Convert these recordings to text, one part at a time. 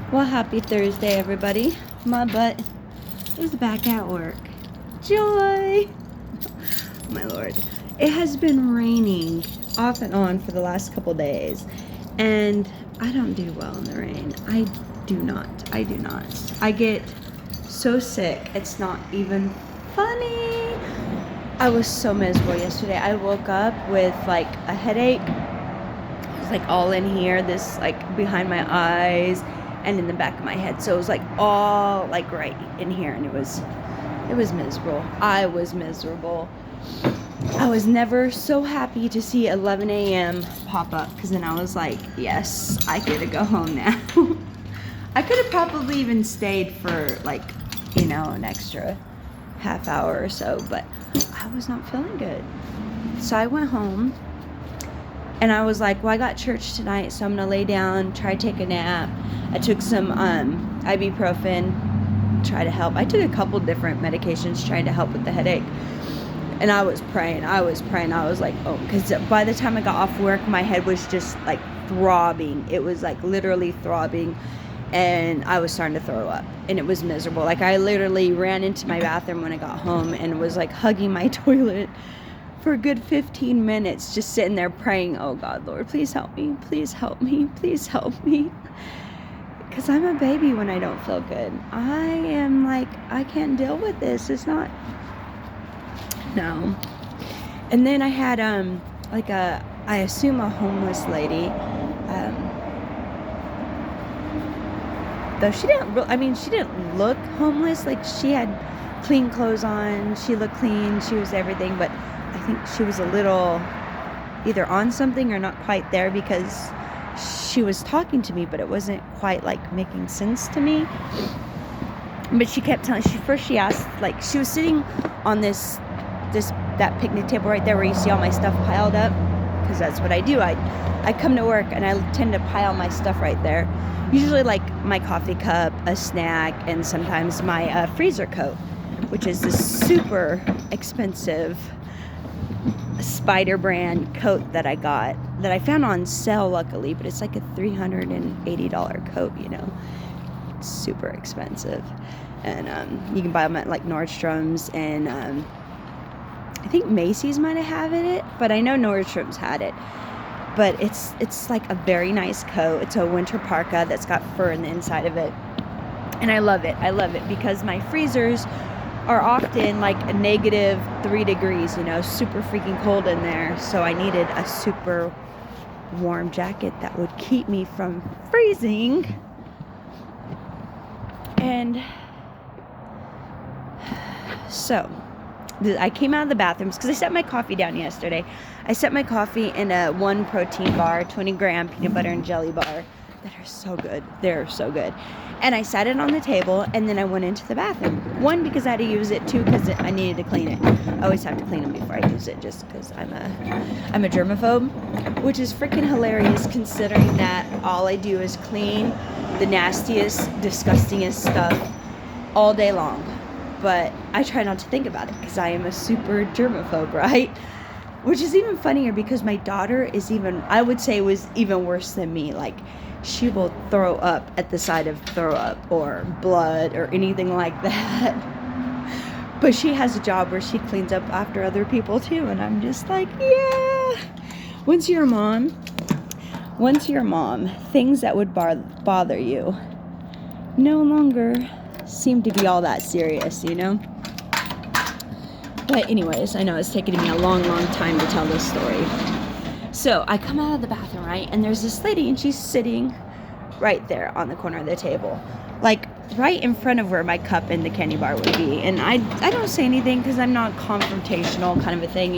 Well, happy Thursday, everybody. My butt is back at work. Joy! My lord. It has been raining off and on for the last couple days, and I don't do well in the rain. I do not. I get so sick. It's not even funny. I was so miserable yesterday. I woke up with like a headache. It was like all in here, this like behind my eyes and in the back of my head. So it was like all like right in here, and it was miserable. I was miserable. I was never so happy to see 11 a.m. pop up, because then I was like, yes, I get to go home now. I could have probably even stayed for like, an extra half hour or so, but I was not feeling good. So I went home and I was like, well, I got church tonight, so I'm gonna lay down, try to take a nap. I took some ibuprofen, try to help. I took a couple different medications trying to help with the headache. And I was praying. I was like, oh, because by the time I got off work, my head was just like throbbing. It was like literally throbbing. And I was starting to throw up. And it was miserable. Like, I literally ran into my bathroom when I got home and was like hugging my toilet for a good 15 minutes, just sitting there praying, oh God, Lord, please help me. Please help me. Please help me. Because I'm a baby when I don't feel good. I am like, I can't deal with this. It's not... No. And then I had I assume a homeless lady, though she didn't look homeless. Like, she had clean clothes on, she looked clean, she was everything, but I think she was a little either on something or not quite there, because she was talking to me, but it wasn't quite like making sense to me. But she kept telling, she asked, like, she was sitting on that picnic table right there where you see all my stuff piled up, because that's what I do. I come to work and I tend to pile my stuff right there, usually like my coffee cup, a snack, and sometimes my freezer coat, which is this super expensive Spider brand coat that I got, that I found on sale luckily, but it's like a $380 coat, It's super expensive. And you can buy them at like Nordstrom's, and I think Macy's might have it, but I know Nordstrom's had it. But it's like a very nice coat. It's a winter parka that's got fur in the inside of it. And I love it because my freezers are often like a -3 degrees, super freaking cold in there. So I needed a super warm jacket that would keep me from freezing. And so I came out of the bathrooms because I set my coffee down yesterday. I set my coffee in a 1 protein bar, 20-gram peanut butter and jelly bar that are so good. They're so good. And I sat it on the table, and then I went into the bathroom. 1, because I had to use it. 2, because I needed to clean it. I always have to clean them before I use it, just because I'm a germaphobe, which is freaking hilarious considering that all I do is clean the nastiest, disgustingest stuff all day long. But I try not to think about it because I am a super germaphobe, right? Which is even funnier because my daughter I would say was even worse than me. Like, she will throw up at the sight of throw up or blood or anything like that. But she has a job where she cleans up after other people too, and I'm just like, yeah. Once you're a mom, things that would bother you no longer seem to be all that serious, But anyways, I know it's taken me a long time to tell this story. So I come out of the bathroom, right? And there's this lady, and she's sitting right there on the corner of the table, like right in front of where my cup and the candy bar would be. And I don't say anything because I'm not confrontational kind of a thing,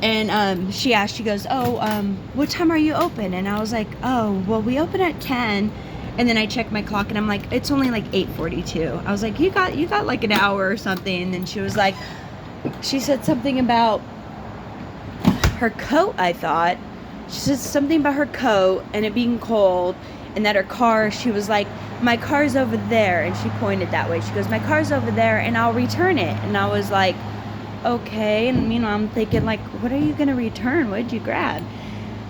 And she goes, what time are you open? And I was like, oh, well, we open at 10. And then I checked my clock, and I'm like, it's only like 8:42. I was like, you got like an hour or something. And then she said something about her coat, I thought. She said something about her coat and it being cold, and that her car, she was like, my car's over there. And she pointed that way. She goes, my car's over there and I'll return it. And I was like, okay. And I'm thinking, like, what are you going to return? What did you grab?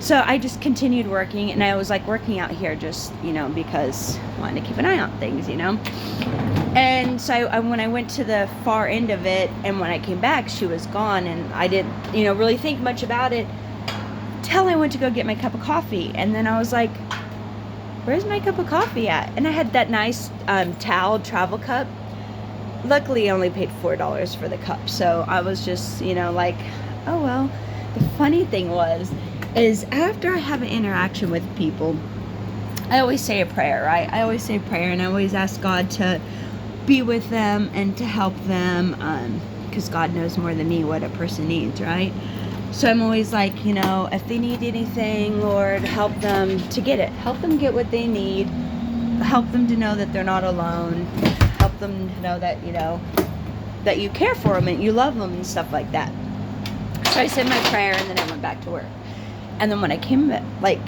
So I just continued working, and I was like working out here just, because I wanted to keep an eye on things, And so when I went to the far end of it, and when I came back, she was gone, and I didn't, really think much about it till I went to go get my cup of coffee. And then I was like, where's my cup of coffee at? And I had that nice towel travel cup. Luckily, I only paid $4 for the cup. So I was just, like, oh, well. The funny thing is after I have an interaction with people, I always say a prayer, right? I always say a prayer, and I always ask God to be with them and to help them, because God knows more than me what a person needs, right? So I'm always like, if they need anything, Lord, help them to get it. Help them get what they need. Help them to know that they're not alone. Help them to know that, that you care for them and you love them and stuff like that. So I said my prayer, and then I went back to work. And then when I came back, like,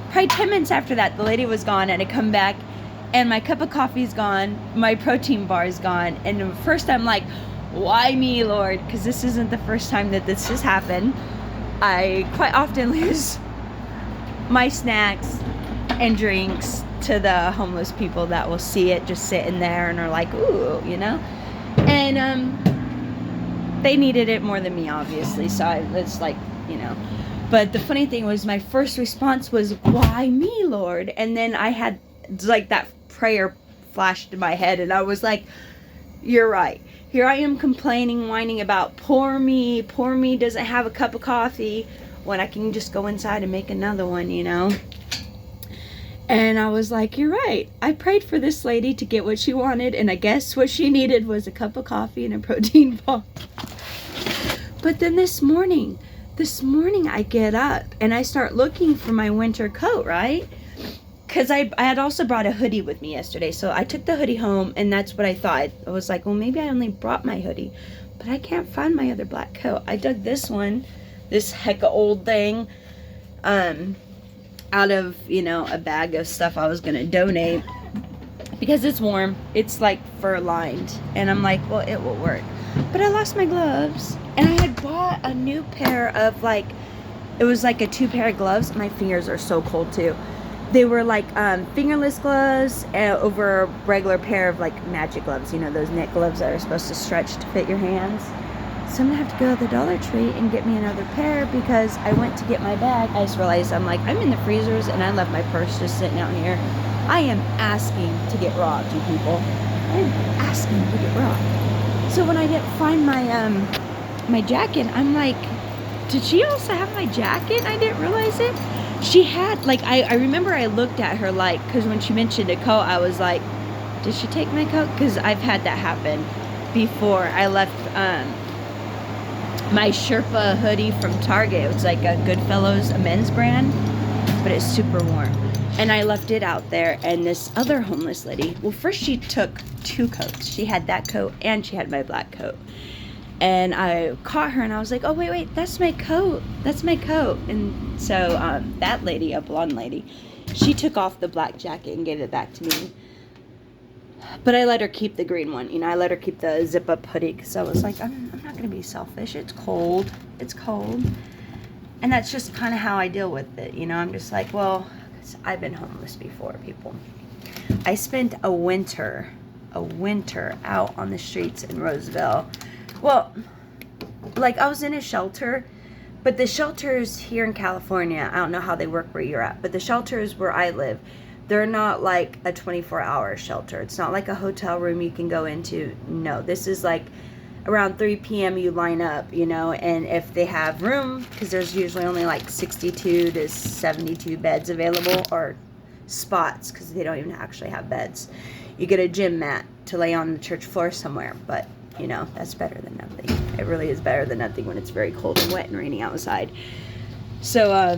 probably 10 minutes after that, the lady was gone, and I come back, and my cup of coffee's gone, my protein bar is gone. And at first I'm like, why me, Lord? Because this isn't the first time that this has happened. I quite often lose my snacks and drinks to the homeless people that will see it just sitting there and are like, ooh, And they needed it more than me, obviously. So it's like, But the funny thing was, my first response was, why me, Lord? And then I had like that prayer flashed in my head, and I was like, you're right. Here I am complaining, whining about poor me doesn't have a cup of coffee when I can just go inside and make another one, And I was like, you're right. I prayed for this lady to get what she wanted, and I guess what she needed was a cup of coffee and a protein bar. But then this morning I get up and I start looking for my winter coat, right? Because I had also brought a hoodie with me yesterday. So I took the hoodie home, and that's what I thought. I was like, well, maybe I only brought my hoodie, but I can't find my other black coat. I dug this one, this hecka old thing, out of, a bag of stuff I was going to donate, because it's warm. It's like fur lined. And I'm like, well, it will work. But I lost my gloves, and I had bought a new pair of, like, it was like a 2-pair of gloves. My fingers are so cold too. They were like fingerless gloves over a regular pair of like magic gloves, those knit gloves that are supposed to stretch to fit your hands. So I'm gonna have to go to the Dollar Tree and get me another pair, because I went to get my bag. I just realized I'm in the freezers, and I left my purse just sitting out here. I am asking to get robbed, you people. I am asking to get robbed. So when I didn't find my jacket, I'm like, did she also have my jacket? I didn't realize it. She had, like, I remember I looked at her, like, because when she mentioned a coat, I was like, did she take my coat? Because I've had that happen before. I left my Sherpa hoodie from Target. It was like a Goodfellows, a men's brand, but it's super warm. And I left it out there, and this other homeless lady, well, first she took 2 coats. She had that coat, and she had my black coat. And I caught her, and I was like, oh, wait, that's my coat. That's my coat. And so that lady, a blonde lady, she took off the black jacket and gave it back to me. But I let her keep the green one. I let her keep the zip-up hoodie, because I was like, I'm not going to be selfish. It's cold. It's cold. And that's just kind of how I deal with it. I'm just like, well, I've been homeless before, people. I spent a winter out on the streets in Roseville. Well, like, I was in a shelter, but the shelters here in California, I don't know how they work where you're at, but the shelters where I live, they're not like a 24-hour shelter. It's not like a hotel room you can go into. No, this is like around 3 p.m. you line up, and if they have room, because there's usually only like 62 to 72 beds available, or spots, because they don't even actually have beds. You get a gym mat to lay on the church floor somewhere, but that's better than nothing. It really is better than nothing when it's very cold and wet and rainy outside. So,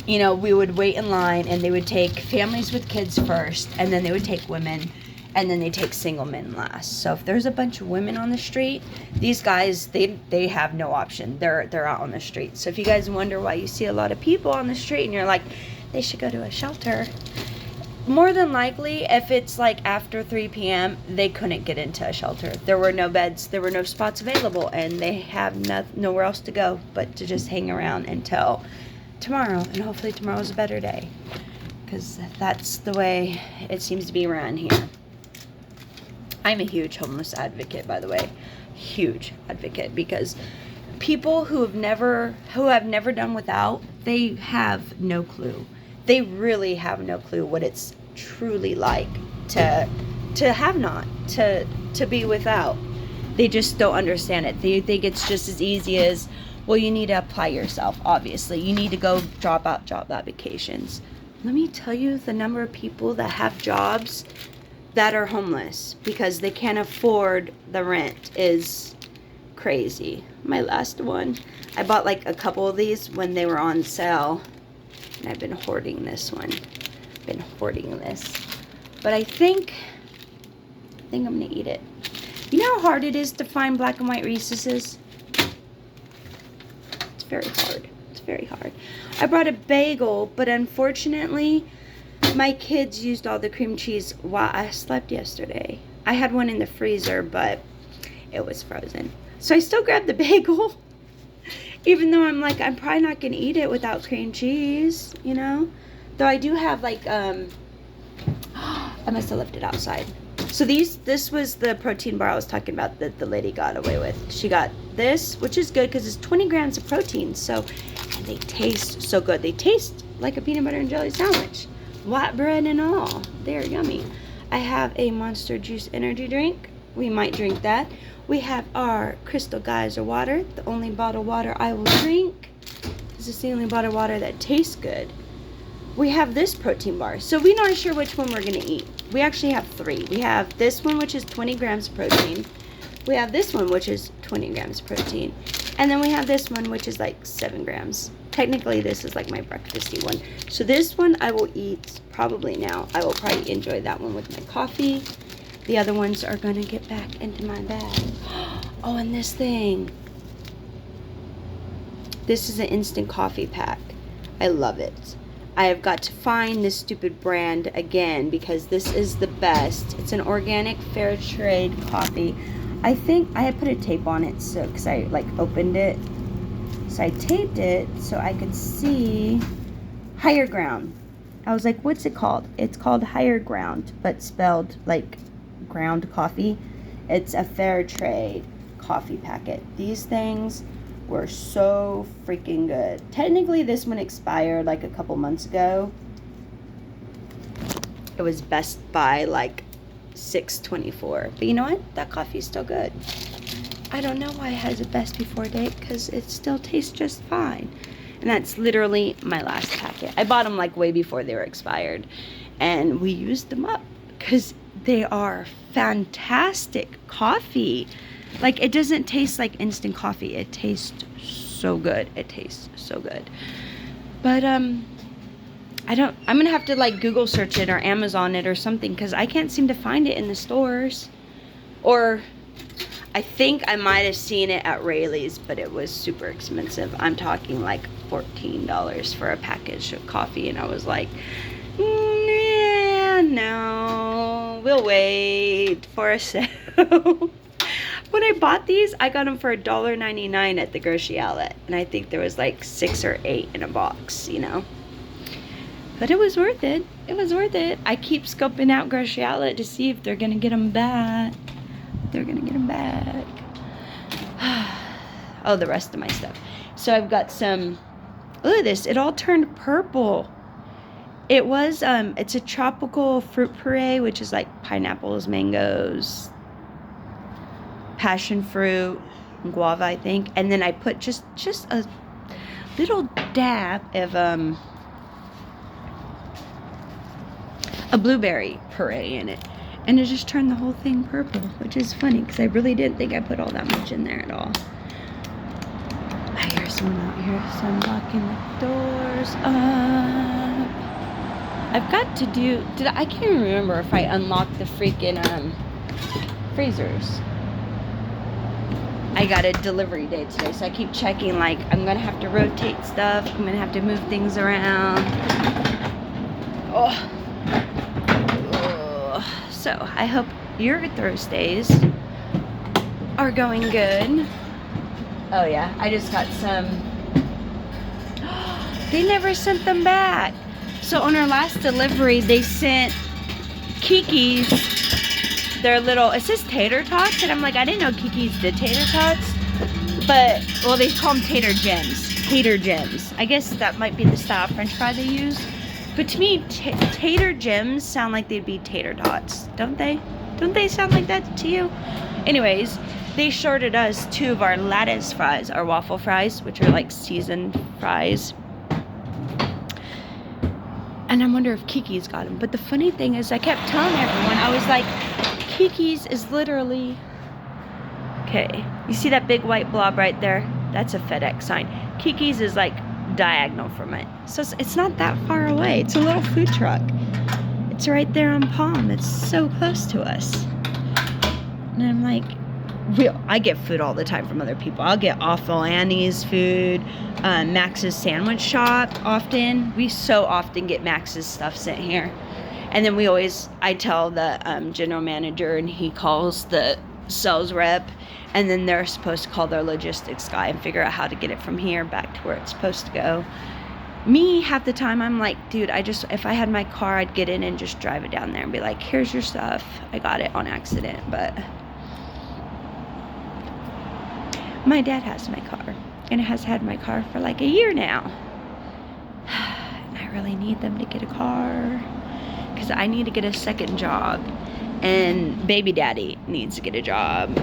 we would wait in line, and they would take families with kids first, and then they would take women, and then they take single men last. So if there's a bunch of women on the street, these guys, they have no option. They're out on the street. So if you guys wonder why you see a lot of people on the street, and you're like, they should go to a shelter, more than likely, if it's like after 3 p.m., they couldn't get into a shelter. There were no beds, there were no spots available, and they have nowhere else to go but to just hang around until tomorrow, and hopefully tomorrow's a better day, because that's the way it seems to be around here. I'm a huge homeless advocate, by the way. Huge advocate, because people who have never done without, they have no clue. They really have no clue what it's truly like to have not, to be without. They just don't understand it. They think it's just as easy as, well, you need to apply yourself, obviously. You need to go drop out job applications. Let me tell you, the number of people that have jobs that are homeless because they can't afford the rent is crazy. My last one, I bought like a couple of these when they were on sale, and I've been hoarding this one. But I think I'm gonna eat it. You know how hard it is to find black and white Reese's? It's very hard. It's very hard. I brought a bagel, but unfortunately, my kids used all the cream cheese while I slept yesterday. I had one in the freezer, but it was frozen. So I still grabbed the bagel, even though I'm probably not going to eat it without cream cheese, you know? Though I do have I must have left it outside. So this was the protein bar I was talking about that the lady got away with. She got this, which is good because it's 20 grams of protein. So, and they taste so good. They taste like a peanut butter and jelly sandwich. White bread and all. They're yummy. I have a Monster Juice energy drink. We might drink that. We have our Crystal Geyser water, the only bottled water I will drink. This is the only bottled water that tastes good. We have this protein bar. So we're not sure which one we're going to eat. We actually have 3. We have this one, which is 20 grams of protein. We have this one, which is 20 grams of protein. And then we have this one, which is like 7 grams. Technically, this is like my breakfasty one. So this one I will eat probably now. I will probably enjoy that one with my coffee. The other ones are going to get back into my bag. Oh, and this thing. This is an instant coffee pack. I love it. I have got to find this stupid brand again because this is the best. It's an organic fair trade coffee. I think I had put a tape on it so because I opened it. So I taped it so I could see Higher Ground. I was like, what's it called? It's called Higher Ground, but spelled like ground coffee. It's a fair trade coffee packet. These things were so freaking good. Technically, this one expired like a couple months ago. It was Best Buy like $6.24. But you know what? That coffee's still good. I don't know why it has a best before date because it still tastes just fine. And that's literally my last packet. I bought them like way before they were expired. And we used them up because they are fantastic coffee. Like, it doesn't taste like instant coffee. It tastes so good. It tastes so good. But, I'm going to have to, Google search it or Amazon it or something because I can't seem to find it in the stores. Or, I think I might have seen it at Rayleigh's, but it was super expensive. I'm talking, $14 for a package of coffee. And I was like, no, we'll wait for a sale. When I bought these, I got them for $1.99 at the grocery outlet. And I think there was 6 or 8 in a box, you know. But it was worth it. It was worth it. I keep scoping out grocery outlet to see if they're going to get them back. They're going to get them back. Oh, the rest of my stuff. So I've got some, look at this. It all turned purple. It was, it's a tropical fruit puree, which is pineapples, mangoes, passion fruit, and guava, I think. And then I put just a little dab of a blueberry puree in it. And it just turned the whole thing purple, which is funny because I really didn't think I put all that much in there at all. I hear someone out here, so I'm locking the doors up. I've got to do, I can't even remember if I unlocked the freaking freezers. I got a delivery day today, so I keep checking, I'm going to have to rotate stuff. I'm going to have to move things around. Oh. So, I hope your Thursdays are going good. Oh, yeah. I just got some They never sent them back. So on our last delivery, they sent Kiki's, their little, it says tater tots, and I'm like, I didn't know Kiki's did tater tots. But, well, they call them tater gems. Tater gems. I guess that might be the style of French fry they use. But to me, tater gems sound like they'd be tater tots, don't they? Don't they sound like that to you? Anyways, they shorted us 2 of our lattice fries, our waffle fries, which are like seasoned fries. And I wonder if Kiki's got them. But the funny thing is, I kept telling everyone, I was like, Kiki's is literally... Okay, you see that big white blob right there? That's a FedEx sign. Kiki's is like diagonal from it. So it's not that far away. It's a little food truck. It's right there on Palm. It's so close to us. And I'm like, I get food all the time from other people. I'll get Awful Annie's food, Max's Sandwich Shop often. We so often get Max's stuff sent here. And then I tell the general manager, and he calls the sales rep, and then they're supposed to call their logistics guy and figure out how to get it from here back to where it's supposed to go. Me, half the time, I'm like, dude, if I had my car, I'd get in and just drive it down there and be like, here's your stuff. I got it on accident, but my dad has my car, and has had my car for like a year now. And I really need them to get a car, because I need to get a second job, and baby daddy needs to get a job.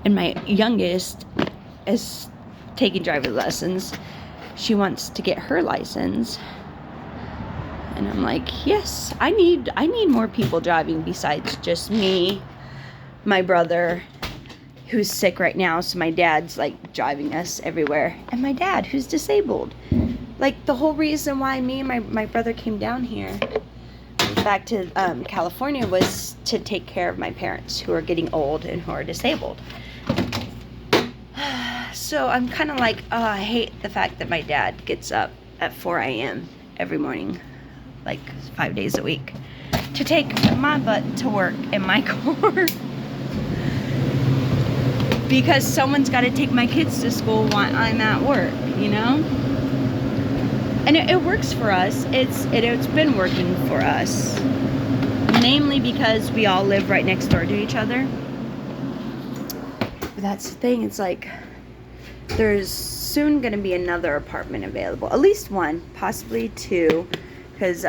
And my youngest is taking driver's lessons. She wants to get her license. And I'm like, yes, I need more people driving besides just me, my brother, who's sick right now, so my dad's like driving us everywhere, and my dad, who's disabled. Like, the whole reason why me and my brother came down here back to California was to take care of my parents, who are getting old and who are disabled. So I'm kind of like, I hate the fact that my dad gets up at 4 a.m. every morning, like 5 days a week, to take my butt to work in my car. Because someone's got to take my kids to school while I'm at work, you know? And it works for us. It's been working for us. Namely because we all live right next door to each other. But that's the thing, it's like, there's soon going to be another apartment available. At least one, possibly 2. Because,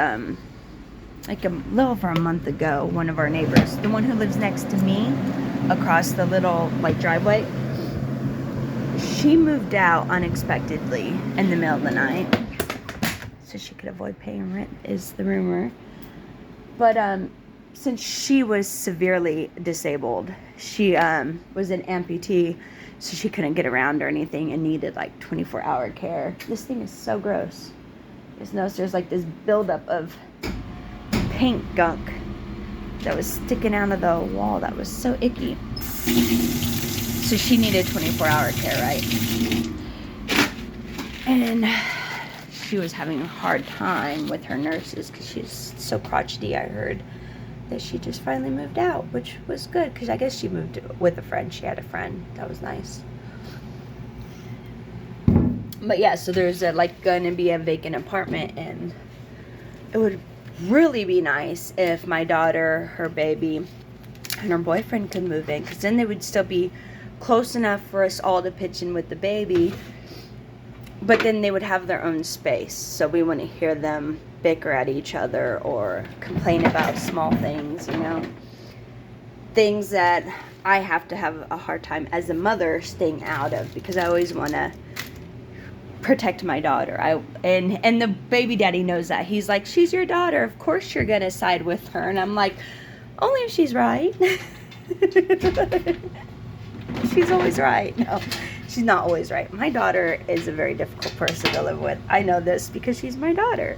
like a little over a month ago, one of our neighbors, the one who lives next to me, across the little, like, driveway, she moved out unexpectedly in the middle of the night. So she could avoid paying rent, is the rumor. But, since she was severely disabled, she was an amputee, so she couldn't get around or anything and needed like 24-hour care. This thing is so gross. Just notice there's like this buildup of paint gunk that was sticking out of the wall that was so icky. So she needed 24-hour care, right? And she was having a hard time with her nurses because she's so crotchety, I heard. That she just finally moved out, which was good, because I guess she moved with a friend. She had a friend. That was nice. But yeah, so there's like going to be a vacant apartment, and it would really be nice if my daughter, her baby, and her boyfriend could move in, because then they would still be close enough for us all to pitch in with the baby, but then they would have their own space, so we wouldn't hear them bicker at each other or complain about small things, you know, things that I have to have a hard time as a mother staying out of, because I always want to protect my daughter. And the baby daddy knows that. He's like, she's your daughter, of course you're gonna side with her. And I'm like, only if she's right. She's always right. No, she's not always right. My daughter is a very difficult person to live with. I know this because she's my daughter.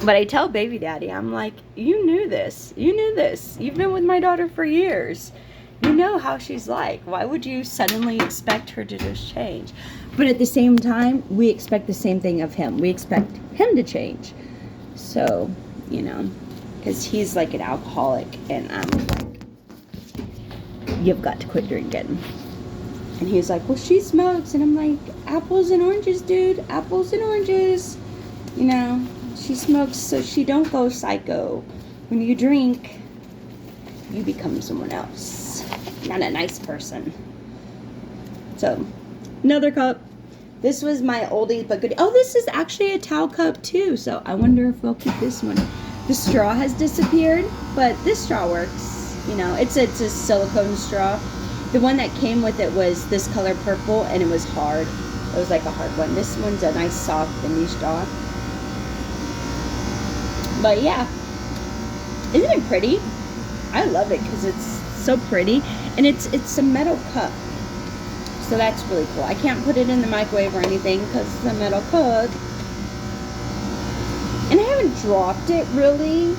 But I tell baby daddy, I'm like, you knew this. You knew this. You've been with my daughter for years. You know how she's like. Why would you suddenly expect her to just change? But at the same time, we expect the same thing of him. We expect him to change. So, you know, because he's like an alcoholic, and I'm like, you've got to quit drinking. And he was like, well, she smokes. And I'm like, apples and oranges, dude. Apples and oranges. You know, she smokes so she don't go psycho. When you drink, you become someone else. Not a nice person. So, another cup. This was my oldie but goodie. Oh, this is actually a towel cup too. So I wonder if we'll keep this one. The straw has disappeared, but this straw works. You know, it's a silicone straw. The one that came with it was this color purple, and it was hard. It was like a hard one. This one's a nice soft bendy straw. But yeah, isn't it pretty? I love it because it's so pretty, and it's a metal cup. So that's really cool. I can't put it in the microwave or anything because it's a metal cup. And I haven't dropped it really.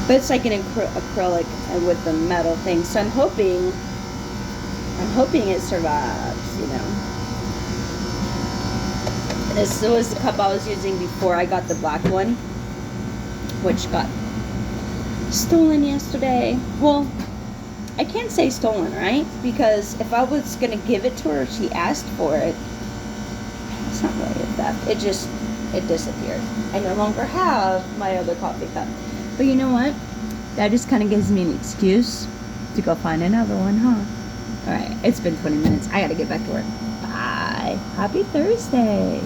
But it's like an acrylic with the metal thing. So I'm hoping it survives, you know. This was the cup I was using before I got the black one, which got stolen yesterday. Well, I can't say stolen, right? Because if I was going to give it to her, she asked for it. It's not really a theft. It disappeared. I no longer have my other coffee cup. But you know what? That just kind of gives me an excuse to go find another one, huh? Alright, it's been 20 minutes. I gotta get back to work. Bye. Happy Thursday.